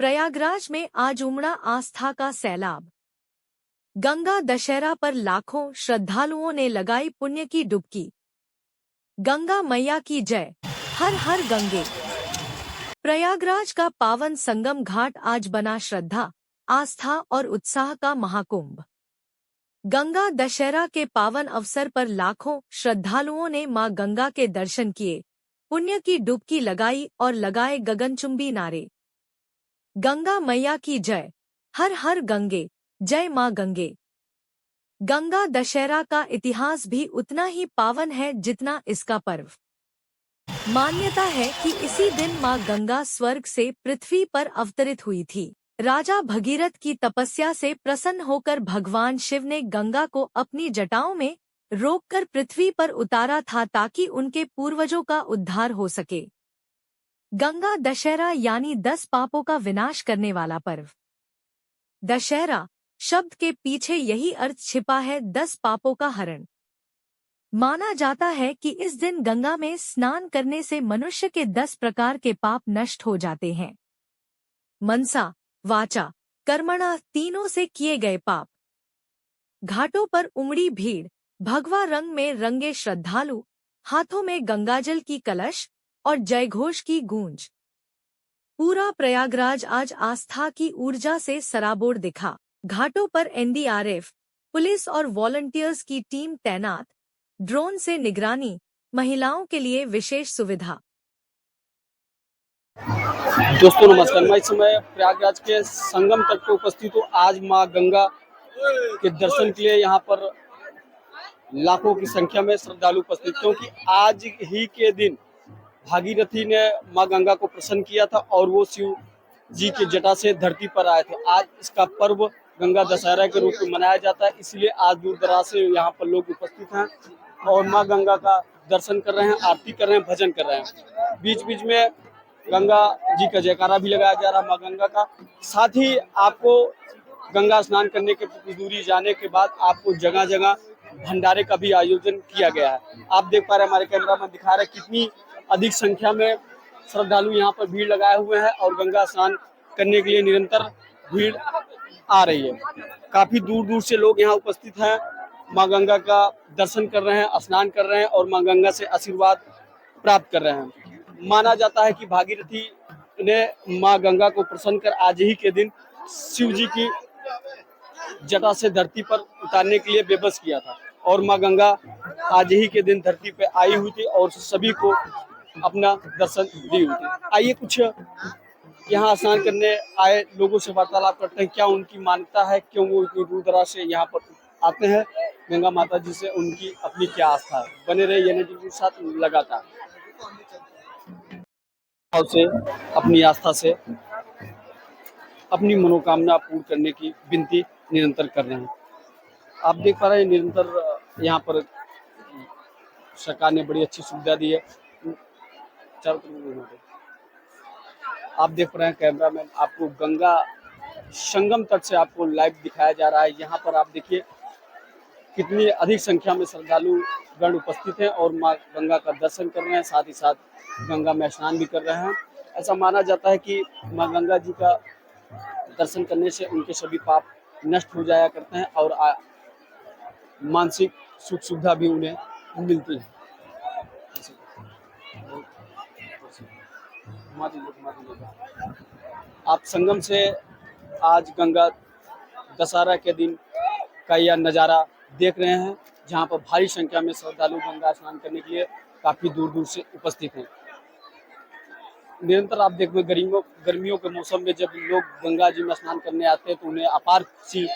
प्रयागराज में आज उमड़ा आस्था का सैलाब। गंगा दशहरा पर लाखों श्रद्धालुओं ने लगाई पुण्य की डुबकी। गंगा मैया की जय, हर हर गंगे। प्रयागराज का पावन संगम घाट आज बना श्रद्धा, आस्था और उत्साह का महाकुंभ। गंगा दशहरा के पावन अवसर पर लाखों श्रद्धालुओं ने मां गंगा के दर्शन किए, पुण्य की डुबकी लगाई और लगाए गगनचुंबी नारे। गंगा मैया की जय, हर हर गंगे, जय मां गंगे। गंगा दशहरा का इतिहास भी उतना ही पावन है जितना इसका पर्व। मान्यता है कि इसी दिन मां गंगा स्वर्ग से पृथ्वी पर अवतरित हुई थी। राजा भगीरथ की तपस्या से प्रसन्न होकर भगवान शिव ने गंगा को अपनी जटाओं में रोककर पृथ्वी पर उतारा था ताकि उनके पूर्वजों का उद्धार हो सके। गंगा दशहरा यानी 10 पापों का विनाश करने वाला पर्व। दशहरा शब्द के पीछे यही अर्थ छिपा है, 10 पापों का हरण। माना जाता है कि इस दिन गंगा में स्नान करने से मनुष्य के 10 प्रकार के पाप नष्ट हो जाते हैं। मनसा, वाचा, कर्मणा तीनों से किए गए पाप। घाटों पर उमड़ी भीड़, भगवा रंग में रंगे श्रद्धालु, हाथों में गंगाजल की कलश और जयघोष की गूंज। पूरा प्रयागराज आज आस्था की ऊर्जा से सराबोर दिखा। घाटों पर एनडीआरएफ, पुलिस और वॉलंटियर्स की टीम तैनात, ड्रोन से निगरानी, महिलाओं के लिए विशेष सुविधा। दोस्तों नमस्कार, मैं इस समय प्रयागराज के संगम तट पर उपस्थित हूँ। आज मां गंगा के दर्शन के लिए यहाँ पर लाखों की संख्या में श्रद्धालु उपस्थित, क्योंकि आज ही के दिन भागीरथी ने मां गंगा को प्रसन्न किया था और वो शिव जी की जटा से धरती पर आए थे। आज इसका पर्व गंगा दशहरा के रूप में मनाया जाता है, इसलिए आज दूर दराज से यहाँ पर लोग उपस्थित हैं और मां गंगा का दर्शन कर रहे हैं, आरती कर रहे हैं, भजन कर रहे हैं। बीच बीच में गंगा जी का जयकारा भी लगाया जा रहा है मां गंगा का। साथ ही आपको गंगा स्नान करने के कुछ दूरी जाने के बाद आपको जगह जगह भंडारे का भी आयोजन किया गया है। आप देख पा रहे हैं, हमारे कैमरा में दिखा रहे हैं कितनी अधिक संख्या में श्रद्धालु यहाँ पर भीड़ लगाए हुए हैं और गंगा स्नान करने के लिए निरंतर भीड़ आ रही है। काफी दूर दूर से लोग यहाँ उपस्थित हैं, मां गंगा का दर्शन कर रहे हैं, स्नान कर रहे हैं और मां गंगा से आशीर्वाद प्राप्त कर रहे हैं। माना जाता है कि भागीरथी ने मां गंगा को प्रसन्न कर आज ही के दिन शिव जी की जटा से धरती पर उतारने के लिए बेबस किया था और मां गंगा आज ही के दिन धरती पे आई हुई थी और सभी को अपना दर्शन दी हुई थी। आइए कुछ यहाँ स्नान करने आए लोगों से वार्तालाप करते हैं, क्या उनकी मान्यता है, क्यों वो इतनी दूर दराज से यहाँ पर आते हैं, गंगा माता जी से उनकी अपनी क्या आस्था है। बने रहे एनएटी के साथ लगातार से अपनी आस्था से अपनी मनोकामना पूर्ण करने की विनती निरंतर कर रहे हैं। आप देख पा रहे हैं निरंतर यहाँ पर सरकार ने बड़ी अच्छी सुविधा दी है। आप देख रहे हैं कैमरा मैन, आपको गंगा संगम तट से आपको लाइव दिखाया जा रहा है। यहाँ पर आप देखिए कितनी अधिक संख्या में श्रद्धालु गण उपस्थित हैं और मां गंगा का दर्शन कर रहे हैं, साथ ही साथ गंगा में स्नान भी कर रहे हैं। ऐसा माना जाता है कि मां गंगा जी का दर्शन करने से उनके सभी पाप नष्ट हो जाया करते हैं और मानसिक सुख सुविधा भी उन्हें मिलती है। आप संगम से आज गंगा दशहरा के दिन का यह नज़ारा देख रहे हैं, जहां पर भारी संख्या में श्रद्धालु गंगा स्नान करने के लिए काफी दूर दूर से उपस्थित हैं। निरंतर आप देखो गर्मियों के मौसम में जब लोग गंगा जी में स्नान करने आते हैं तो उन्हें अपार सी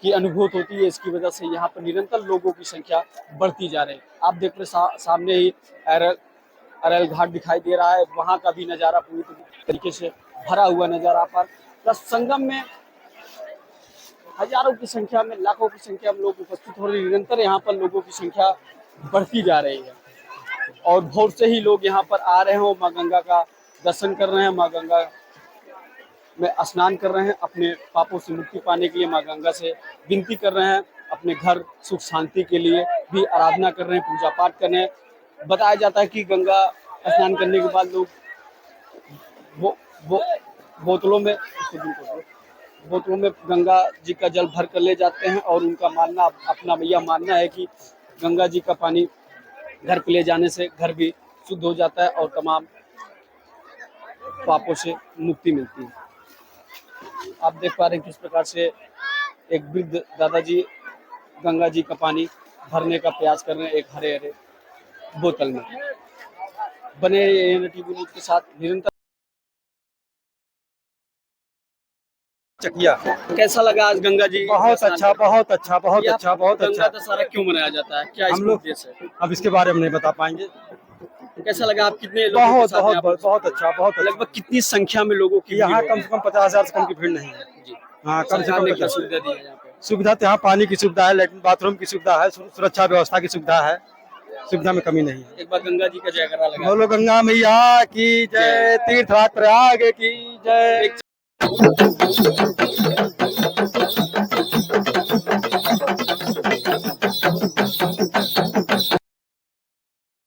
की अनुभूति होती है। इसकी वजह से यहाँ पर निरंतर लोगों की संख्या बढ़ती जा रही है। आप देख रहे सामने ही अरैल घाट दिखाई दे रहा है, वहाँ का भी नज़ारा पूरी तरीके से भरा हुआ नज़ारा पर। प्लस संगम में हजारों की संख्या में, लाखों की संख्या में लोग उपस्थित हो रहे हैं। निरंतर यहाँ पर लोगों की संख्या बढ़ती जा रही है और भोर से ही लोग यहाँ पर आ रहे हैं और मां गंगा का दर्शन कर रहे हैं, मां गंगा में स्नान कर रहे हैं, अपने पापों से मुक्ति पाने के लिए मां गंगा से विनती कर रहे हैं, अपने घर सुख शांति के लिए भी आराधना कर रहे हैं, पूजा पाठ कर रहे हैं। बताया जाता है कि गंगा स्नान करने के बाद लोग बोतलों में बोतलों में गंगा जी का जल भर कर ले जाते हैं और उनका मानना, अपना यह मानना है कि गंगा जी का पानी घर पे ले जाने से घर भी शुद्ध हो जाता है और तमाम पापों से मुक्ति मिलती है। आप देख पा रहे हैं किस प्रकार से एक वृद्ध दादाजी गंगा जी का पानी भरने का प्रयास कर रहे हैं एक हरे हरे बोतल में। बने टीवी न्यूज के साथ निरंतर। चकिया कैसा लगा आज गंगा जी? बहुत अच्छा, बहुत अच्छा, बहुत ये अच्छा, बहुत गंगा अच्छा। दशहरा क्यों मनाया जाता है, क्या हम इसका लोग उद्देश्य है? अब इसके बारे में नहीं बता पाएंगे। कैसा लगा? आप कितने लोगों के बहुत साथ बहुत यहाँ बहुत पर? बहुत अच्छा, बहुत अच्छा। लगभग कितनी संख्या में लोगों की यहाँ भीड़ कम से कम 50,000 से कम की भीड़ नहीं है। जी। हाँ, कम से सरकार कम ने क्या 50। सुविधा दी है यहाँ पे? सुविधा तो यहाँ पानी की सुविधा है, लेटरिन बाथरूम की सुविधा है, सुरक्षा व्यवस्था की सुविधा है, सुविधा में कमी नहीं है। एक बार गंगा जी का जयकारा लगा। बोलो गंगा मैया की जय, तीर्थराज प्रयाग की जय।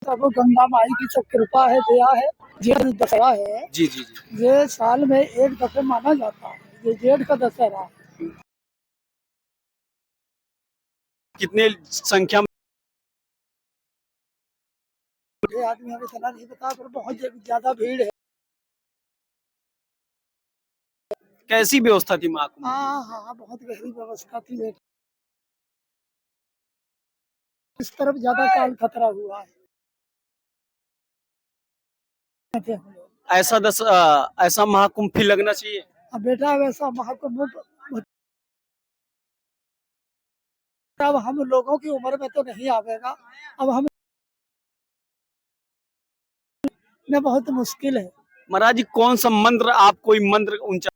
सब गंगा माई की सब कृपा है, दया है। जेठ दशहरा है, जी जी जी। ये साल में एक दफे माना जाता है। ये जेठ का दशहरा है। कितने संख्या में? ये आदमी हमें इतना नहीं पता, पर बहुत ज्यादा भीड़ है। कैसी व्यवस्था थी महाकुंभ? हाँ हाँ, बहुत गहरी व्यवस्था थी बेटा। इस तरफ ज्यादा काल खतरा हुआ है। हम लोग ऐसा महाकुंभ फिर लगना चाहिए। अब बेटा वैसा महाकुंभ अब हम लोगों की उम्र में तो नहीं आवेगा। अब हम में बहुत मुश्किल है। महाराज जी, कौन सा मंत्र, आप कोई मंत्र ऊंचा?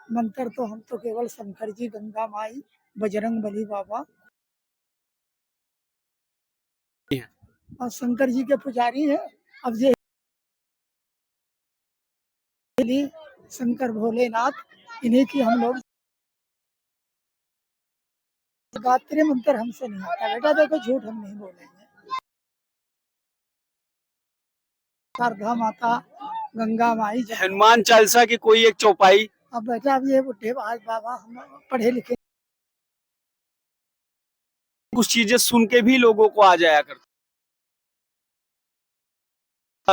मंत्र तो हम तो केवल शंकर जी, गंगा माई, बजरंग बली बाबा और शंकर जी के पुजारी है। अब ये शंकर भोलेनाथ, इन्हीं की हम लोग गायत्री मंत्र हमसे नहीं आता बेटा। देखो झूठ हम नहीं बोलेंगे। शारदा माता, गंगा माई, हनुमान चालीसा की कोई एक चौपाई? अब बेटा अब ये बुढ़े आज बाबा हम पढ़े लिखे। कुछ चीजें सुन के भी लोगों को आ जाया करता।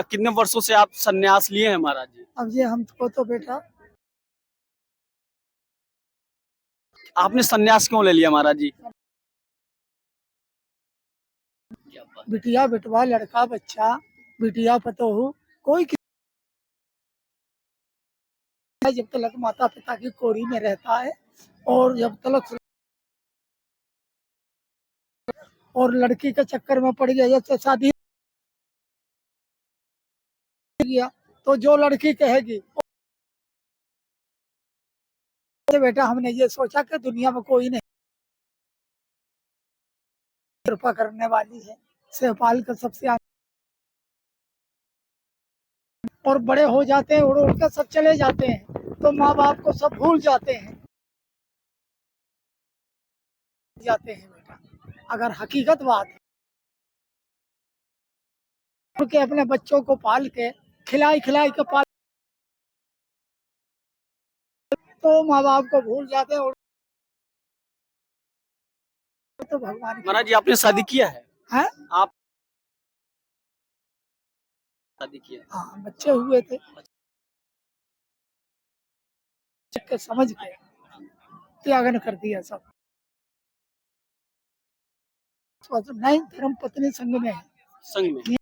कितने वर्षों से आप संन्यास लिए हैं महाराज जी? अब ये हमको तो बेटा आपने संन्यास क्यों ले लिया महाराज जी? बिटिया बिटवा, लड़का बच्चा, बिटिया पतोहू, कोई जब तक माता पिता की कोरी में रहता है और जब तक और लड़की के चक्कर में पड़ गया, जैसे शादी किया तो जो लड़की कहेगी तो बेटा हमने ये सोचा कि दुनिया में कोई नहीं, कृपा करने वाली है, सेवपाल का सबसे आगे। और बड़े हो जाते हैं, उड़ उड़ के सब चले जाते हैं, तो माँ बाप को सब भूल जाते हैं बेटा। अगर हकीकत बात है के अपने बच्चों को पाल के खिलाई खिलाई के पाल, तो माँ बाप को भूल जाते हैं। तो भगवान महाराज जी, आपने शादी किया है? है? आप शादी किया? हाँ, बच्चे हुए थे, के समझ के त्यागन कर दिया सब। नहीं, धर्म पत्नी संग में है। संग में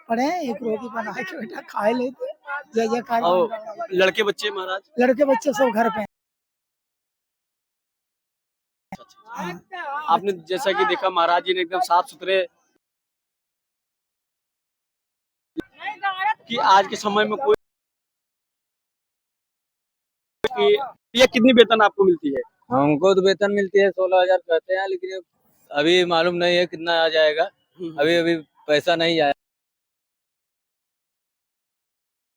पढ़े, एक रोटी बना के बेटा खाए लेते, जय जयकार। और लड़के बच्चे महाराज? लड़के बच्चे सब घर पे हैं। आपने जैसा कि देखा, महाराज जी ने एकदम साफ सुथरे कि आज के समय में कोई ये कितनी वेतन आपको मिलती है? हमको तो वेतन मिलती है 16,000 कहते हैं, लेकिन अभी मालूम नहीं है कितना आ जाएगा। अभी अभी पैसा नहीं आया,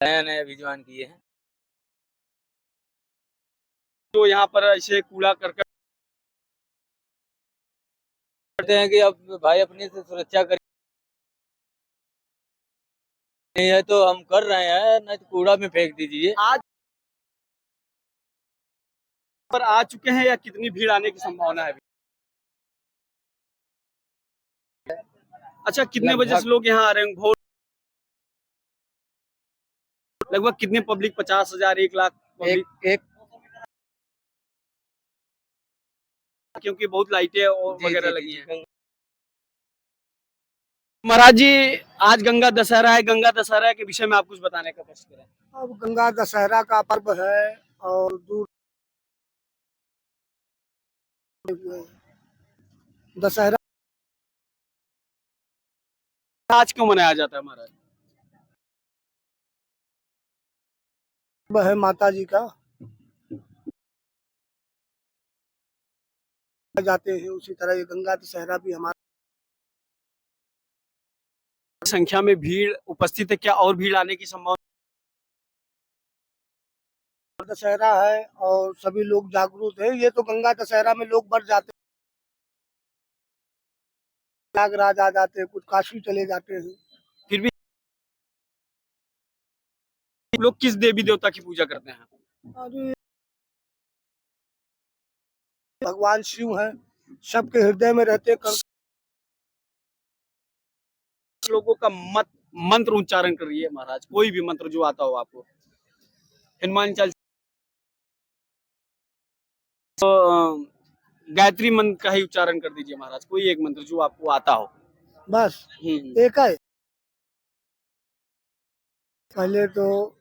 नया नया अभी ज्वाइन किए हैं। तो यहाँ पर ऐसे कूड़ा करकट करते हैं कि अब भाई अपनी से सुरक्षा करिए। नहीं है तो हम कर रहे हैं, नहीं तो कूड़ा में फेंक दीजिए। आज पर आ चुके हैं या कितनी भीड़ आने की संभावना है अभी? अच्छा, कितने बजे से लोग यहाँ आ रहे हैं? भोर लगभग कितने पब्लिक? 50,000, 1 लाख पब्लिक? एक क्योंकि बहुत लाइटें और जी, वगैरह जी, लगी जी, हैं। महाराज जी, आज गंगा दशहरा है। गंगा दशहरा के विषय में आप कुछ बताने का कोशिश करें। अब गंगा दशहरा का पर्व है और दूर दशहरा आज क्यों मनाया जाता है महाराज? पर्व है माता जी का, जाते हैं उसी तरह ये गंगा दशहरा भी हमारा संख्या में भीड़ उपस्थित है, क्या और भीड़ आने की संभावना? दशहरा है और सभी लोग जागरूक है। ये तो गंगा दशहरा में लोग बढ़ जाते हैं, प्रयागराज आ जाते हैं, कुछ काशी चले जाते हैं। फिर भी लोग किस देवी देवता की पूजा करते हैं? और भगवान शिव हैं, सबके हृदय में रहते हैं। लोगों का मत मंत्र उच्चारण करिए महाराज, कोई भी मंत्र जो आता हो आपको। हनुमान चालीसा, तो गायत्री मंत्र का ही उच्चारण कर दीजिए महाराज, कोई एक मंत्र जो आपको आता हो। बस एक है। पहले तो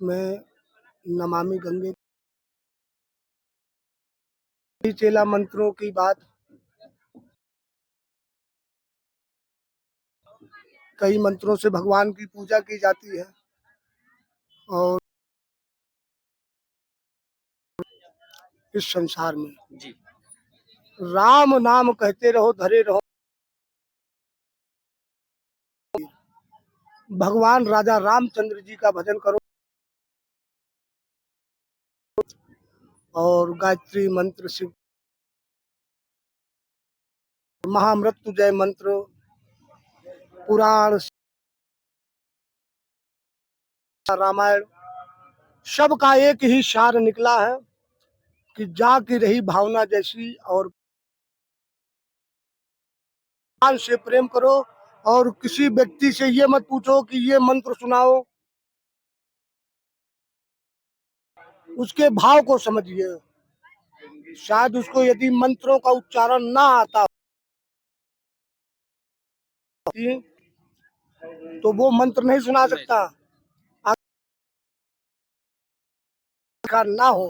मैं नमामि गंगे चेला मंत्रों की बात, कई मंत्रों से भगवान की पूजा की जाती है और इस संसार में जी, राम नाम कहते रहो, धरे रहो। भगवान राजा रामचंद्र जी का भजन करो और गायत्री मंत्र, शिव महामृत्युंजय मंत्र, पुराण, रामायण, सबका एक ही सार निकला है कि जा की रही भावना जैसी, और भगवान से प्रेम करो और किसी व्यक्ति से ये मत पूछो कि ये मंत्र सुनाओ, उसके भाव को समझिए। शायद उसको यदि मंत्रों का उच्चारण ना आता हो तो वो मंत्र नहीं सुना सकता। का ना हो,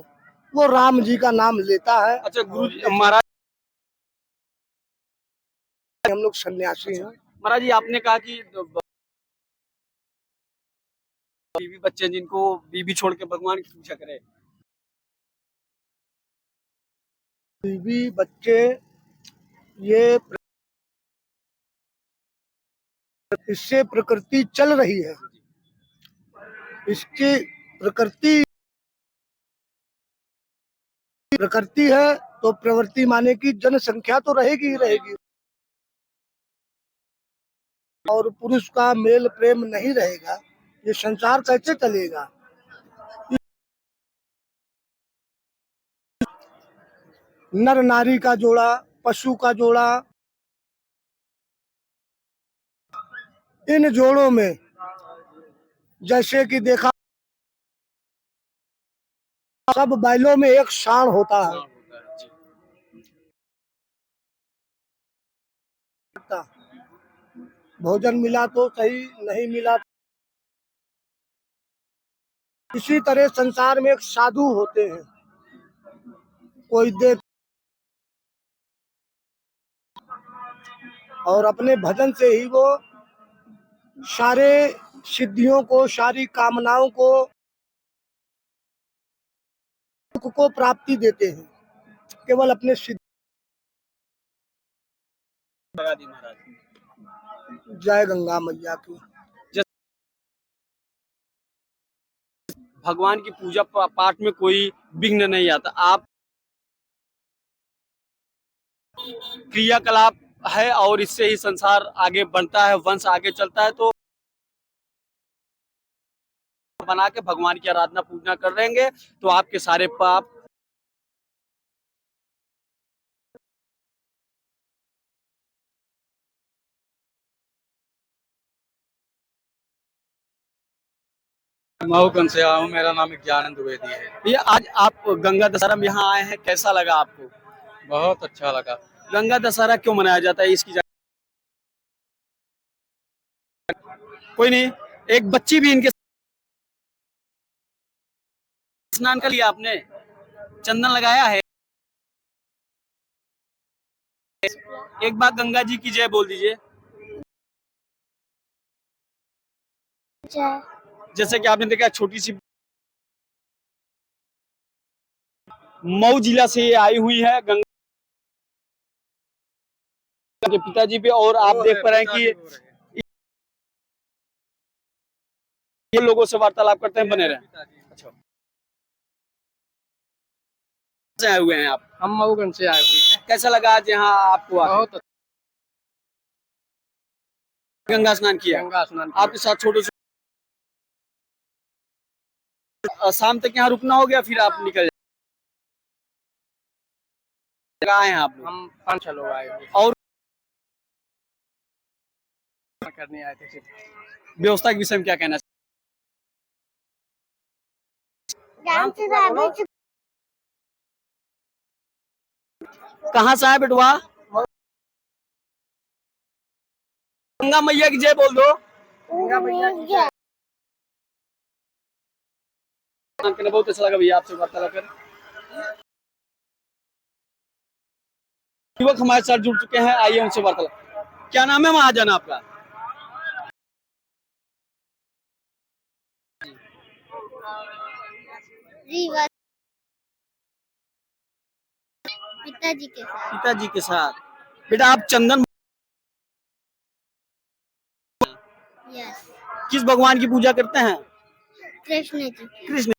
वो राम जी का नाम लेता है। अच्छा गुरु जी, महाराज हम लोग सन्यासी हैं। महाराज जी, आपने कहा कि बीवी बच्चे जिनको बीवी छोड़ के भगवान की पूजा करे। बीवी बच्चे ये इससे प्रकृति चल रही है, इसकी प्रकृति है तो प्रवृत्ति माने की जनसंख्या तो रहेगी ही रहेगी, और पुरुष का मेल प्रेम नहीं रहेगा, ये संसार कैसे चलेगा। नर नारी का जोड़ा, पशु का जोड़ा, इन जोड़ों में जैसे कि देखा सब बैलों में एक साण होता है। भोजन मिला तो सही, नहीं मिला। इसी तरह संसार में एक साधु होते हैं, कोई दे और अपने भजन से ही वो सारे सिद्धियों को, सारी कामनाओं को प्राप्ति देते हैं, केवल अपने सिद्ध। लगा दी महाराज। जय गंगा मैया की। भगवान की पूजा पाठ में कोई विघ्न नहीं आता। आप क्रियाकलाप है और इससे ही संसार आगे बढ़ता है, वंश आगे चलता है। तो बना के भगवान की आराधना पूजना कर रहेंगे तो आपके सारे पाप मऊगंज से आया हूँ, मेरा नाम ज्ञानंद द्विवेदी है। ये आज आप गंगा दशहरा में यहाँ आए हैं, कैसा लगा आपको? बहुत अच्छा लगा। गंगा दशहरा क्यों मनाया जाता है इसकी कोई नहीं, एक बच्ची भी इनके स्नान कर लिया, आपने चंदन लगाया है। एक बार गंगा जी की जय बोल दीजिए। जैसे कि आपने देखा छोटी सी मऊ जिला से ये आई हुई है गंगा के पिताजी पे, और आप देख पा रहे हैं कि ये लोगों से वार्तालाप करते हैं, बने रहे। अच्छा, से आए हुए हैं आप? हम मऊगंज से आए हुए हैं। कैसा लगा आज यहाँ आपको आके? बहुत गंगा स्नान किया? गंगा स्नान आपके साथ छोटे से शाम तक यहाँ रुकना हो गया, फिर आप निकल कहाँ हैं आप लोग? हम 5-6 लोग आए हुए और करने आए थे सिर्फ। व्यवस्था के विषय में क्या कहना चाहिए? कहाँ से आए बेटवा? गंगा मैया की जय बोल दो। बहुत अच्छा लगा भैया आपसे वार्तालाप कर। युवक हमारे साथ जुड़ चुके हैं, आइए उनसे वार्तालाप। क्या नाम है महाजन आपका? पिताजी के साथ। पिताजी के साथ। बेटा आप चंदन यस। किस भगवान की पूजा करते हैं? कृष्ण जी की। कृष्ण।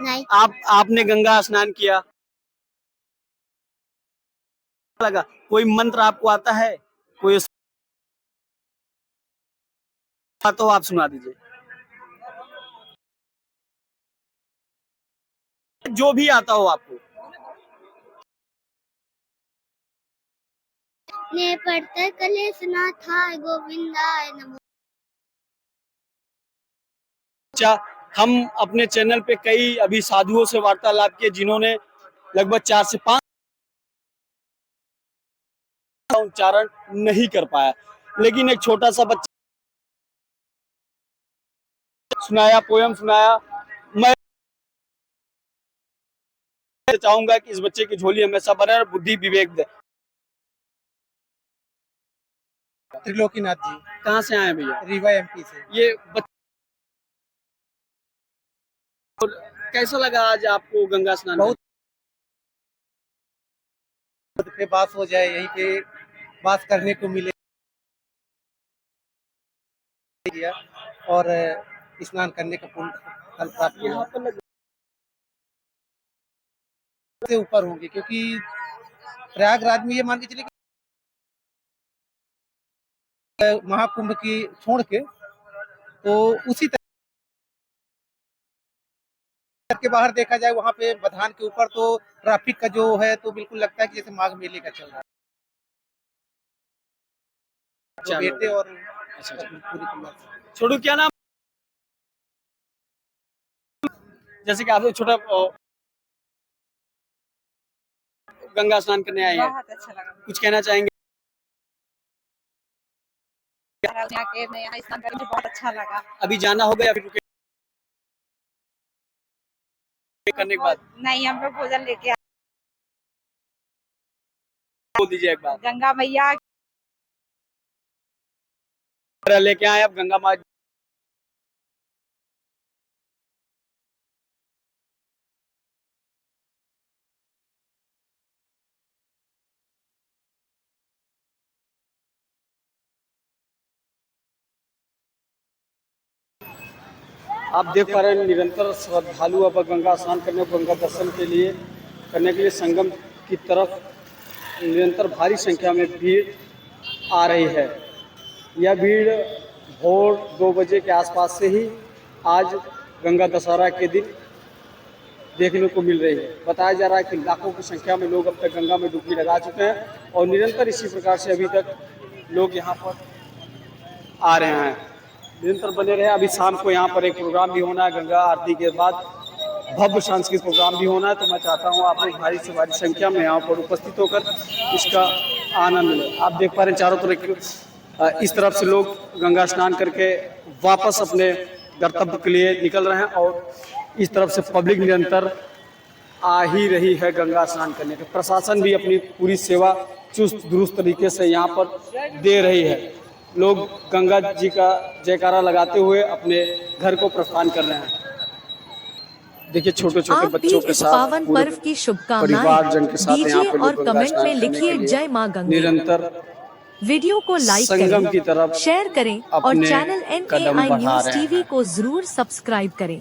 नहीं। आपने गंगा स्नान किया, लगा कोई मंत्र आपको आता है? कोई तो आप सुना दीजिए, जो भी आता हो आपको। ने पढ़ता कलेश ना था गोविंदाय नमो। अच्छा, हम अपने चैनल पे कई अभी साधुओं से वार्तालाप किए जिन्होंने लगभग 4 से 5 उच्चारण नहीं कर पाया, लेकिन एक छोटा सा बच्चा सुनाया, पोयम सुनाया। मैं चाहूंगा कि इस बच्चे की झोली हमेशा बने और बुद्धि विवेक दे। त्रिलोकीनाथ जी। कहाँ से आए भैया? रीवा एमपी से। ये कैसा लगा आज आपको गंगा स्नान? बहुत पे बात हो जाए, यहीं पे बात करने को मिले और स्नान करने का पुण्य फल प्राप्त यहाँ पर से ऊपर होंगे, क्योंकि प्रयागराज में ये मान के चलिए महाकुंभ की छोड़ के तो उसी तरह के बाहर देखा जाए वहां पे बधान के ऊपर तो ट्रैफिक का जो है तो बिल्कुल लगता है कि जैसे माघ मेले का चल रहा है। बेटे और पूरी छोड़ू, क्या नाम? जैसे कि आप छोटा गंगा स्नान करने आए हैं, बहुत अच्छा लगा। कुछ कहना चाहेंगे? यहाँ स्नान करके बहुत अच्छा लगा। अभी जाना होगा या फिर रुके करने के बाद? नहीं, हम लोग भोजन लेके आए। बोल दीजिए एक बार। गंगा मैया लेके आए अब गंगा माँ। आप देख पा रहे हैं निरंतर श्रद्धालु अब गंगा स्नान करने, गंगा दर्शन के लिए संगम की तरफ निरंतर भारी संख्या में भीड़ आ रही है। यह भीड़ भोर 2 बजे के आसपास से ही आज गंगा दशहरा के दिन देखने को मिल रही है। बताया जा रहा है कि लाखों की संख्या में लोग अब तक गंगा में डुबकी लगा चुके हैं और निरंतर इसी प्रकार से अभी तक लोग यहाँ पर आ रहे हैं। निरंतर बने रहे। अभी शाम को यहाँ पर एक प्रोग्राम भी होना है, गंगा आरती के बाद भव्य सांस्कृतिक प्रोग्राम भी होना है। तो मैं चाहता हूँ आप लोग भारी से भारी संख्या में यहाँ पर उपस्थित होकर इसका आनंद लें। आप देख पा रहे हैं चारों तरफ इस तरफ से लोग गंगा स्नान करके वापस अपने गंतव्य के लिए निकल रहे हैं और इस तरफ से पब्लिक निरंतर आ ही रही है गंगा स्नान करने के। प्रशासन भी अपनी पूरी सेवा चुस्त दुरुस्त तरीके से यहाँ पर दे रही है। लोग गंगा जी का जयकारा लगाते हुए अपने घर को प्रस्थान कर रहे हैं। देखिए छोटे छोटे आप भी बच्चों के इस साथ पावन पूरे पर्व की शुभकामनाएं परिवारजन के साथ यहाँ दीजिए पे लोग और गंगा कमेंट स्नान में करने के लिखिए लिए जय मां गंगे। निरंतर वीडियो को लाइक संगम की करें, तरफ शेयर करें और अपने चैनल कदम NAI बढ़ा न्यूज रहे हैं। TV को जरूर सब्सक्राइब करें।